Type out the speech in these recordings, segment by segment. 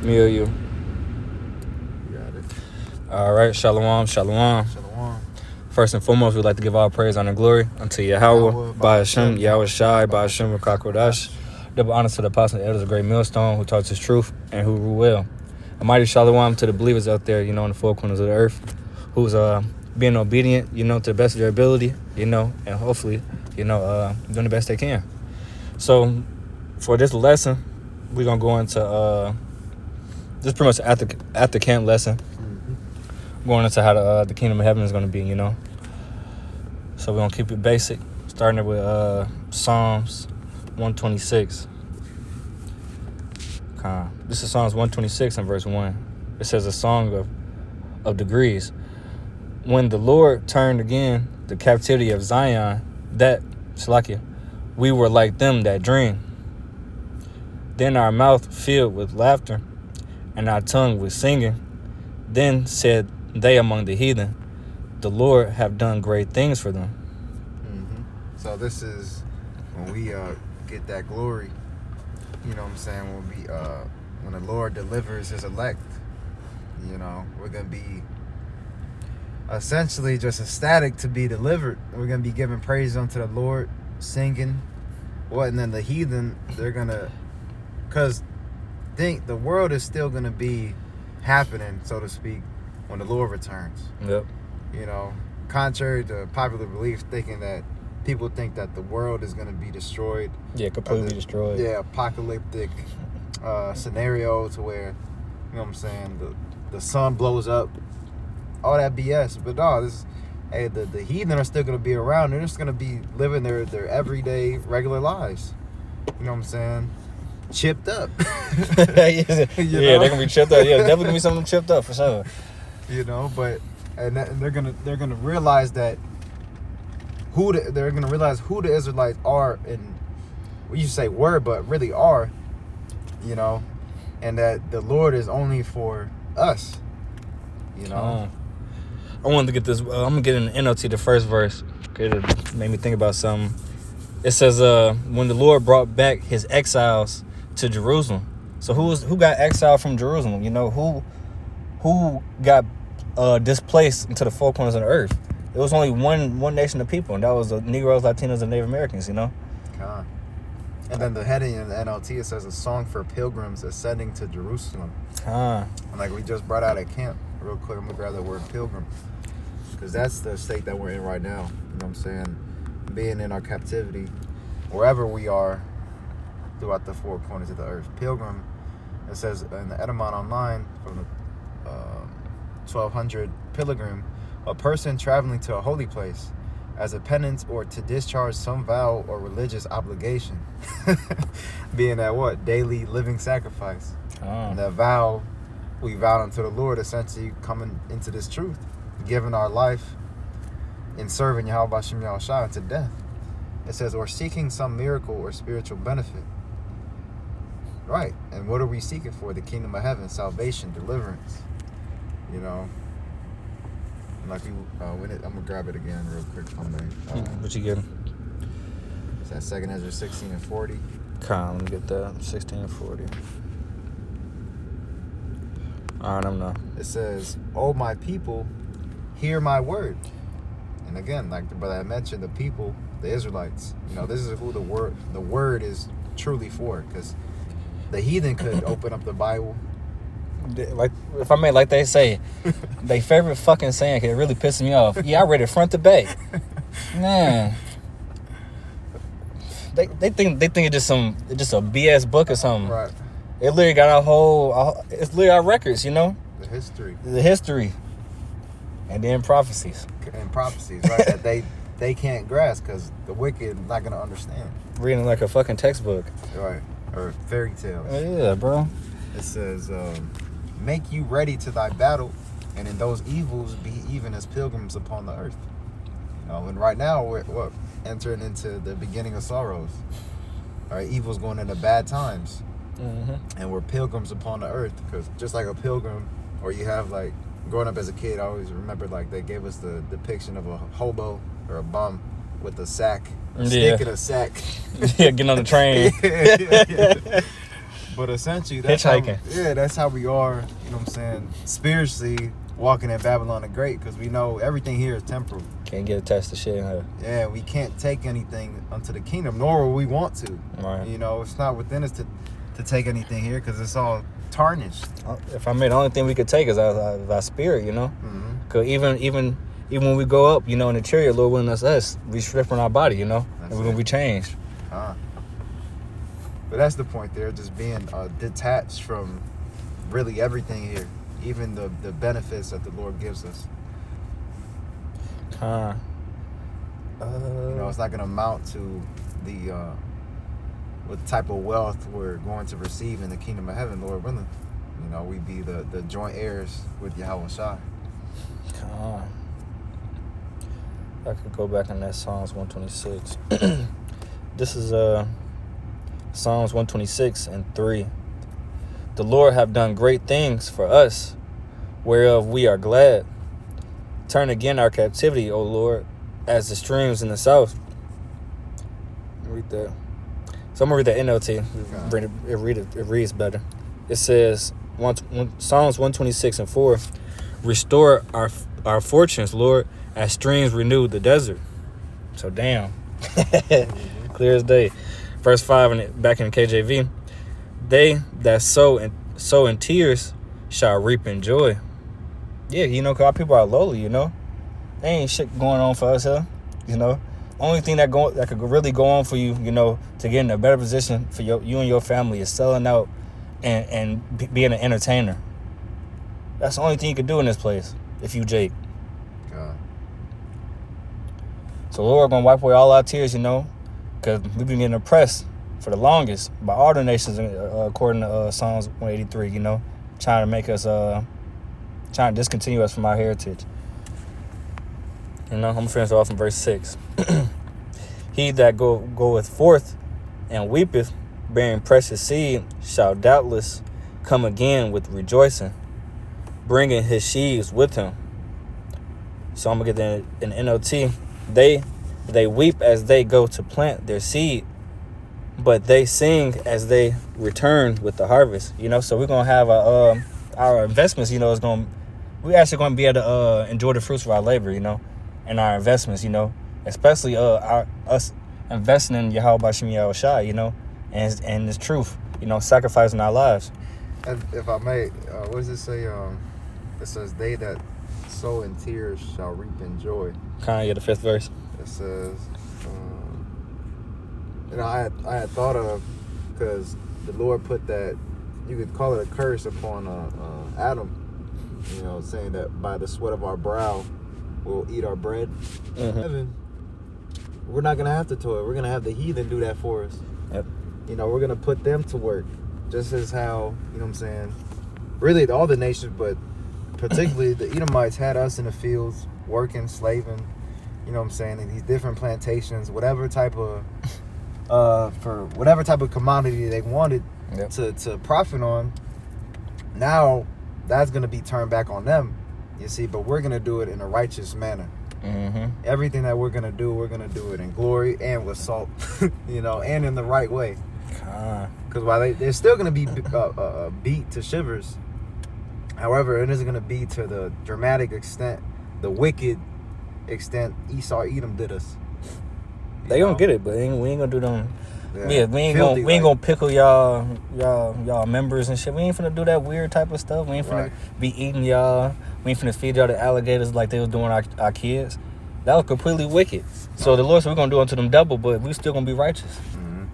Me or you? You got it. All right. Shalom. Shalom. First and foremost, we'd like to give all praise, honor, and glory unto Yahweh, by Hashem, Yahweh Shai, by Hashem, Rakakodash. Double honor to the apostles and elders of Great Millstone who taught us truth and who rule well. A mighty shalom to the believers out there, in the four corners of the earth, who's being obedient, to the best of their ability, and hopefully, doing the best they can. So, for this lesson, we're gonna go into this pretty much after camp lesson. Going into how the kingdom of heaven is gonna be, So we're gonna keep it basic, starting it with Psalms 126. This is Psalms 126 and verse 1. It says a song of degrees. When the Lord turned again the captivity of Zion, we were like them that dream. Then our mouth filled with laughter, and our tongue with singing. Then said they among the heathen, the Lord have done great things for them. So this is when we get that glory. You know what I'm saying? When the Lord delivers His elect, we're gonna be essentially just ecstatic to be delivered. We're gonna be giving praise unto the Lord, singing. And then the heathen, they're gonna, because the world is still gonna be happening, so to speak, when the Lord returns. Yep. Contrary to popular belief, people think that the world is going to be destroyed. Yeah, completely destroyed. Yeah, apocalyptic scenario to where, the sun blows up. All that BS. But no, the heathen are still going to be around. They're just going to be living their everyday, regular lives. You know what I'm saying? Chipped up. Yeah, they're going to be chipped up. Yeah, definitely going to be something chipped up for sure. But they're gonna realize that they're gonna realize who the Israelites are, and you say were, but really are, and that the Lord is only for us. I wanted to get this. I'm gonna get in the NLT, the first verse. It made me think about something. It says, "When the Lord brought back His exiles to Jerusalem." So who got exiled from Jerusalem? Who got displaced into the four corners of the earth? It was only one nation of people, and that was the Negroes, Latinos, and Native Americans. And then the heading in the NLT, it says a song for pilgrims ascending to Jerusalem. And like we just brought out at camp, real quick, I'm gonna grab that word pilgrim, because that's the state that we're in right now. You know what I'm saying? Being in our captivity, wherever we are, throughout the four corners of the earth. Pilgrim, it says in the Edamon Online from the 1200, pilgrim, a person traveling to a holy place as a penance or to discharge some vow or religious obligation. Being that daily living sacrifice. And that vow, we vowed unto the Lord, essentially coming into this truth, giving our life in serving Yahweh Bashem Yahweh Shai unto death. It says, or seeking some miracle or spiritual benefit. Right. And what are we seeking for? The kingdom of heaven, salvation, deliverance. And like I'm gonna grab it again real quick from there. What you getting? It's that 2 Ezra 16 and 40. Let me get that. 16 and 40. All right, I'm not. It says, "O my people, hear my word." And again, like the brother I mentioned, the people, the Israelites. This is who the word is truly for, because the heathen could open up the Bible. Like, if I may, like they say, their favorite fucking saying, cause it really pisses me off. Yeah, I read it front to back. Man, they think it's just a BS book or something. Right. It literally got it's literally our records, The history, and then prophecies, right? That they can't grasp, because the wicked not gonna understand. Reading like a fucking textbook, right? Or fairy tales. Yeah, bro. It says, "Make you ready to thy battle, and in those evils be even as pilgrims upon the earth." And right now we're entering into the beginning of sorrows. All right, evil's going into bad times, and we're pilgrims upon the earth, because just like a pilgrim, or you have like growing up as a kid, I always remember like they gave us the depiction of a hobo or a bum with a sack, stick in a sack. Yeah, getting on the train. But essentially, Hitchhiking. That's how we are, you know what I'm saying, spiritually walking in Babylon the Great, because we know everything here is temporal. Can't get attached to shit in her. Yeah, we can't take anything unto the kingdom, nor will we want to. Right. You know, it's not within us to take anything here, because it's all tarnished. If I made the only thing we could take is our spirit, you know? Mm-hmm. Because even when we go up, you know, in the chariot, Lord willing us, we stripping our body, you know? That's and we're going to be changed. But that's the point there, just being detached from really everything here, even the benefits that the Lord gives us. You know, it's not going to amount to the what type of wealth we're going to receive in the kingdom of heaven, Lord willing. You know, we be the joint heirs with Yahweh Shai. I could go back in that Psalms 126. This is Psalms 126:3. The Lord have done great things for us, whereof we are glad. Turn again our captivity, O Lord, as the streams in the south. Read that. So I'm gonna read the NLT. It reads better. It says Psalms 126:4. Restore our fortunes, Lord, as streams renew the desert. So damn. Clear as day. Verse 5 back in the KJV. They that sow in tears shall reap in joy. Yeah, you know, 'cause our people are lowly, you know. There ain't shit going on for us here, you know. Only thing that could really go on for you, you know, to get in a better position for you and your family is selling out and being an entertainer. That's the only thing you can do in this place if you Jake. God. So Lord gonna wipe away all our tears, you know, because we've been getting oppressed for the longest by all the nations, according to Psalms 183, you know, trying to make us, trying to discontinue us from our heritage. You know, I'm going to finish off in verse 6. He that goeth forth and weepeth, bearing precious seed, shall doubtless come again with rejoicing, bringing his sheaves with him. So I'm going to get in NLT. They weep as they go to plant their seed, but they sing as they return with the harvest. You know, so we're going to have our investments, you know, we're actually going to be able to enjoy the fruits of our labor, you know, and our investments, you know, especially us investing in Yahweh B'Shem Yahweh Shai, you know, and this truth, you know, sacrificing our lives. And if I may, what does it say? It says, they that sow in tears shall reap in joy. Kanye, the 5th verse. It says, you know, I had thought of, because the Lord put that, you could call it a curse upon Adam, you know, saying that by the sweat of our brow we'll eat our bread. Mm-hmm. Heaven, we're not going to have to toil. We're going to have the heathen do that for us. Yep. You know, we're going to put them to work, just as how, you know what I'm saying, really all the nations, but particularly the Edomites had us in the fields working, slaving, you know what I'm saying, in these different plantations, whatever type of for whatever type of commodity they wanted. Yep. to profit on. Now that's going to be turned back on them, you see, but we're going to do it in a righteous manner. Mm-hmm. Everything that we're going to do it in glory and with salt, you know, and in the right way. Because while they're still going to be beat to shivers, however, it isn't going to be to the dramatic extent, the wicked extent Esau Edom did us. They gonna get it, but we ain't gonna do them. Yeah, we ain't gonna pickle y'all members and shit. We ain't finna do that weird type of stuff. We ain't finna be eating y'all. We ain't finna feed y'all the alligators like they was doing our kids. That was completely wicked. So the Lord said we're gonna do unto them double, but we still gonna be righteous. Mm-hmm.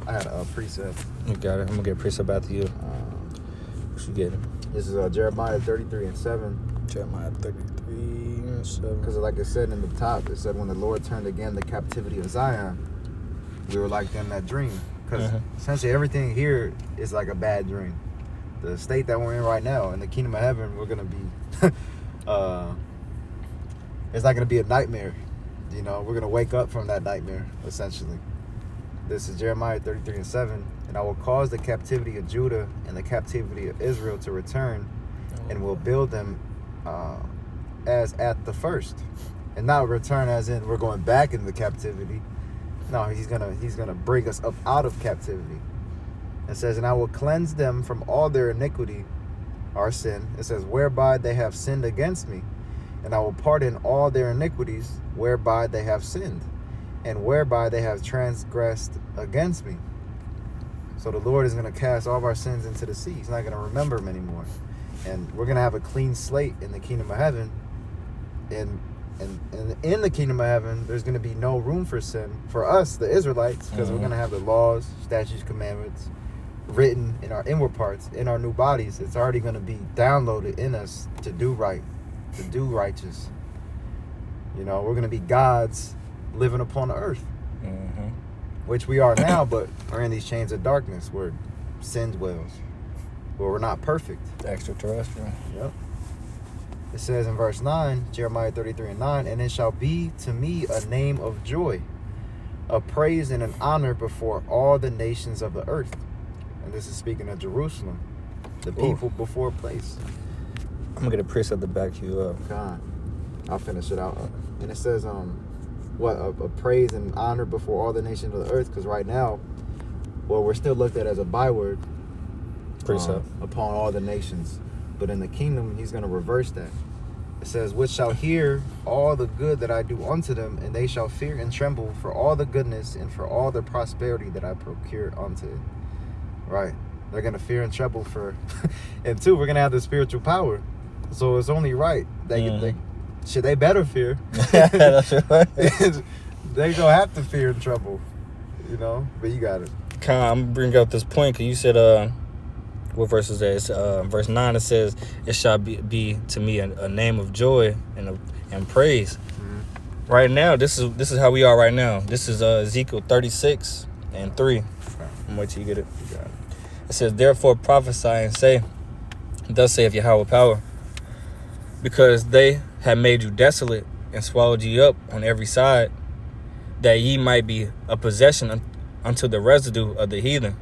I had a precept. You got it. I'm gonna get a precept after you. What you getting? This is Jeremiah 33:7. Jeremiah 33:7. Because like it said in the top, it said when the Lord turned again the captivity of Zion, we were like them that dream. Because essentially everything here is like a bad dream. The state that we're in right now, in the kingdom of heaven, we're going to be, it's not going to be a nightmare. You know, we're going to wake up from that nightmare, essentially. This is Jeremiah 33:7. And I will cause the captivity of Judah and the captivity of Israel to return, and will build them as at the first. And not return as in we're going back into captivity. No, he's gonna bring us up out of captivity. It says, and I will cleanse them from all their iniquity, our sin. It says, whereby they have sinned against me. And I will pardon all their iniquities, whereby they have sinned, and whereby they have transgressed against me. So the Lord is going to cast all of our sins into the sea. He's not going to remember them anymore. And we're going to have a clean slate in the kingdom of heaven. And in the kingdom of heaven, there's going to be no room for sin for us, the Israelites, because we're going to have the laws, statutes, commandments written in our inward parts, in our new bodies. It's already going to be downloaded in us to do right, to do righteous. You know, we're going to be gods living upon the earth, which we are now, but are in these chains of darkness where sin dwells, where we're not perfect. Extraterrestrial. Yep. It says in verse 9, Jeremiah 33:9, and it shall be to me a name of joy, a praise and an honor before all the nations of the earth. And this is speaking of Jerusalem, the people before a place. I'm going to get a precept to back you up. God, I'll finish it out. And it says, a praise and honor before all the nations of the earth, because right now, well, we're still looked at as a byword upon all the nations. But in the kingdom, he's going to reverse that. It says, which shall hear all the good that I do unto them, and they shall fear and tremble for all the goodness and for all the prosperity that I procure unto it. Right. They're going to fear and tremble for... And two, we're going to have the spiritual power. So it's only right. They better fear. That's right. They don't have to fear and tremble. You know? But you got it. I'm going to bring up this point, because you said... what verse is that? It's, verse 9, it says, it shall be to me a name of joy and praise. Mm-hmm. Right now, this is how we are right now. This is Ezekiel 36:3. Okay. I'm wait till you get it. You got it. It says, therefore prophesy and say, thus saith Yahweh power, because they have made you desolate and swallowed you up on every side, that ye might be a possession unto the residue of the heathen.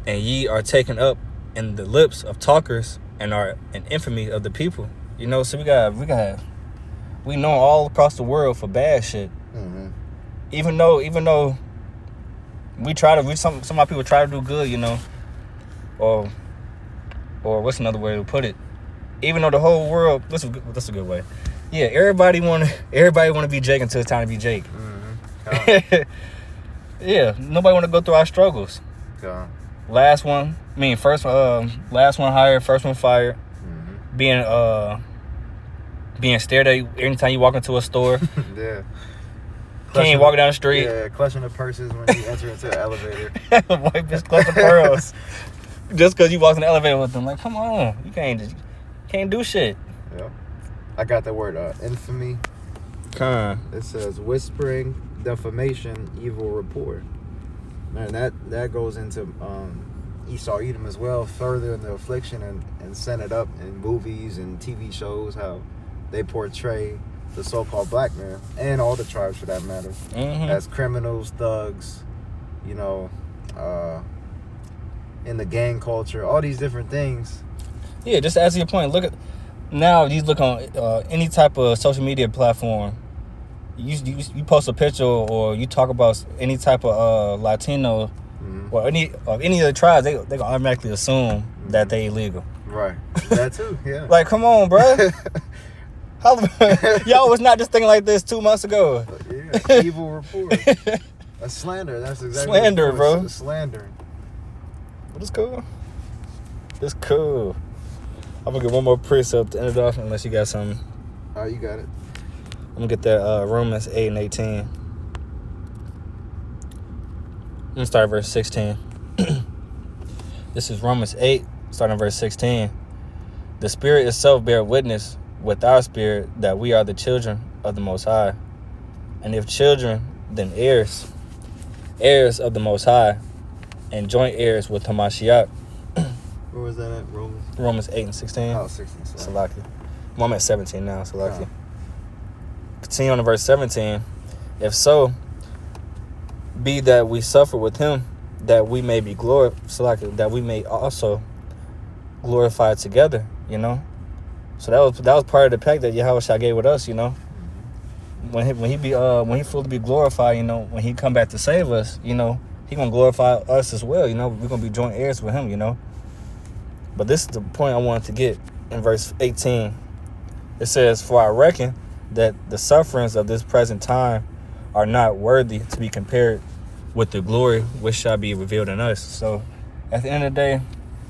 And ye are taken up in the lips of talkers, and are an infamy of the people. You know, so we know all across the world for bad shit. Mm-hmm. Even though some of my people try to do good, you know, or what's another way to put it? Even though the whole world, that's a good way. Yeah, everybody want to be Jake until it's time to be Jake. Mm-hmm. Yeah, nobody want to go through our struggles. God. Last one hired, first one fired. Mm-hmm. Being stared at anytime you walk into a store. Yeah. Can't walk down the street. Yeah, clutching the purses when you enter into the elevator. White bitch clutching pearls. Just because you walk in the elevator with them. Like, come on. You can't do shit. Yeah. I got the word infamy. It says whispering, defamation, evil report. Man, that goes into Esau Edom as well, further in the affliction and set it up in movies and TV shows, how they portray the so-called black man, and all the tribes for that matter, as criminals, thugs, you know, in the gang culture, all these different things. Yeah, just to answer your point, look on any type of social media platform. You post a picture or you talk about any type of Latino or any of the tribes, they gonna automatically assume that they illegal. Right. That too. Yeah. Like, come on, bro. Y'all was not just thinking like this 2 months ago. Yeah. Evil report. That's slander. That's exactly slander, bro. Slander. But it's cool. It's cool. I'm gonna get one more precept to end it off, unless you got something. Oh, you got it. I'm gonna get that Romans 8:18. I'm gonna start at verse 16. This is Romans 8, starting verse 16. The Spirit itself bear witness with our spirit that we are the children of the Most High. And if children, then heirs of the Most High, and joint heirs with Hamashiach. Where was that at? Romans 8:16. Oh, 16. Salaki. Well, I'm at 17 now, Salaki. Continue on to verse 17. If so, be that we suffer with him, that we may be that we may also glorify together, you know. So that was part of the pact that Yahweh gave with us, you know. When he fully be glorified, you know, when he come back to save us, you know, He gonna glorify us as well. You know, we're gonna be joint heirs with him. You know. But this is the point I wanted to get in verse 18. It says, "For I reckon that the sufferings of this present time are not worthy to be compared with the glory which shall be revealed in us." So at the end of the day,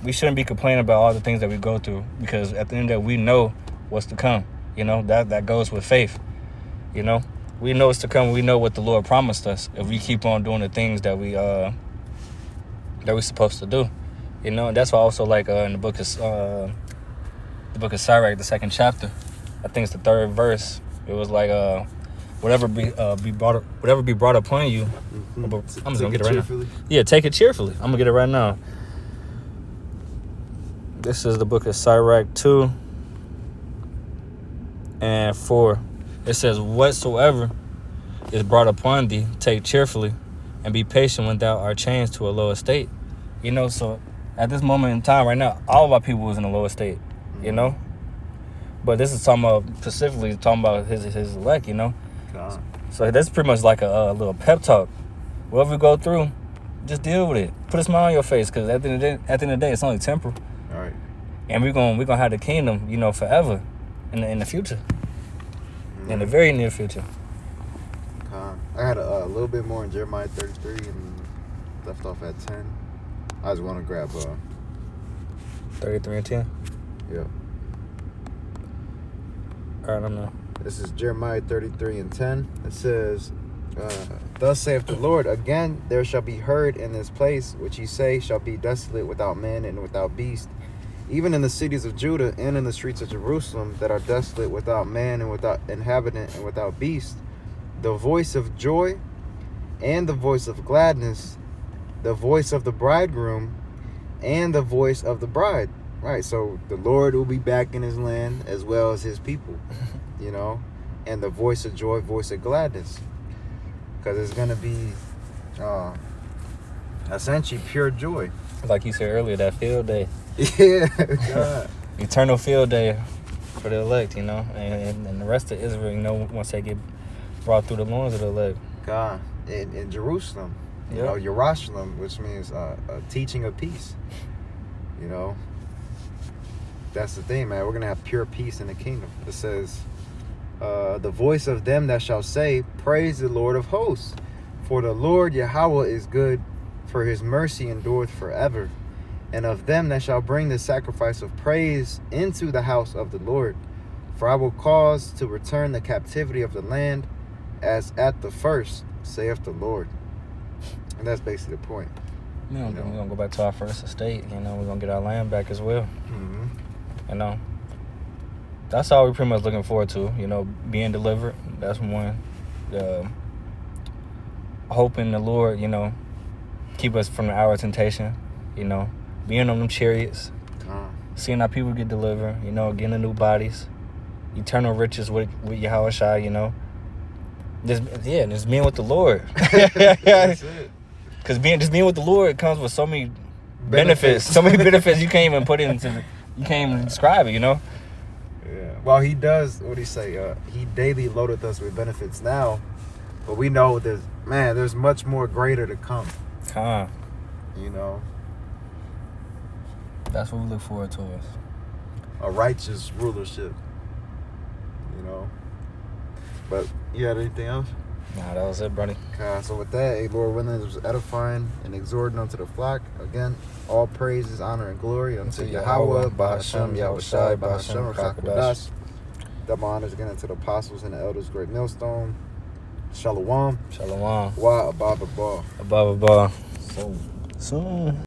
we shouldn't be complaining about all the things that we go through, because at the end of the day, we know what's to come. You know, that goes with faith. You know, we know what's to come. We know what the Lord promised us if we keep on doing the things that we're supposed to do. You know, and that's why I also like in the book of Sirach, the 2nd chapter, I think it's the 3rd verse. It was like whatever be brought upon you. Mm-hmm. I'm just gonna get it right cheerfully. now. Yeah, take it cheerfully. I'm gonna get it right now. This is the book of Sirach 2 and 4. It says, "Whatsoever is brought upon thee, take cheerfully, and be patient when thou art changed to a low estate." You know, so at this moment in time right now, all of our people is in a low estate, you know? But this is talking about, specifically talking about his elect, you know? God. So that's pretty much like a little pep talk. Whatever we go through, just deal with it. Put a smile on your face, because at the end of the day, it's only temporal. All right. And we're gonna have the kingdom, you know, forever in the future. In the very near future. I had a little bit more in Jeremiah 33 and left off at 10. I just want to grab 33 and 10? Yeah. All right, I'm now. This is Jeremiah 33 and 10. It says, "Thus saith the Lord, again there shall be heard in this place, which ye say shall be desolate without man and without beast, even in the cities of Judah and in the streets of Jerusalem that are desolate without man and without inhabitant and without beast, the voice of joy and the voice of gladness, the voice of the bridegroom and the voice of the bride." Right, so the Lord will be back in his land as well as his people, you know, and the voice of joy, voice of gladness, because it's going to be essentially pure joy. Like you said earlier, that field day. Yeah, God. Eternal field day for the elect, you know, and the rest of Israel, you know, once they get brought through the loins of the elect. God, in Jerusalem, you Yep. know, Jerusalem, which means a teaching of peace, you know. That's the thing, man. We're going to have pure peace in the kingdom. It says, "The voice of them that shall say, praise the Lord of hosts. For the Lord Yahweh is good, for his mercy endureth forever. And of them that shall bring the sacrifice of praise into the house of the Lord. For I will cause to return the captivity of the land as at the first, saith the Lord." And that's basically the point. You know, we're going to go back to our first estate. You know, we're going to get our land back as well. Mm-hmm. You know, that's all we're pretty much looking forward to, you know, being delivered. That's one. Hoping the Lord, you know, keep us from the hour of temptation, you know, being on them chariots, seeing our people get delivered, you know, getting the new bodies, eternal riches with Yahweh Shai, you know. Just being with the Lord. That's it. Because being with the Lord comes with so many benefits. So many benefits you can't even put into. You can't even describe it, you know? Yeah. Well, he does, what do you say? He daily loadeth us with benefits now. But we know there's much more greater to come. You know? That's what we look forward to. A righteous rulership. You know? But you had anything else? Nah, that was it, buddy. Okay, so with that, Lord willing, it was edifying and exhorting unto the flock. Again, all praises, honor, and glory unto Yahweh, Ba'ashem, Yahweh Shai, Ba'ashem, Rakakodash. Double honors again unto the apostles and the elders, great millstone. Shalom. Shalom. Wa above above. Above. So soon.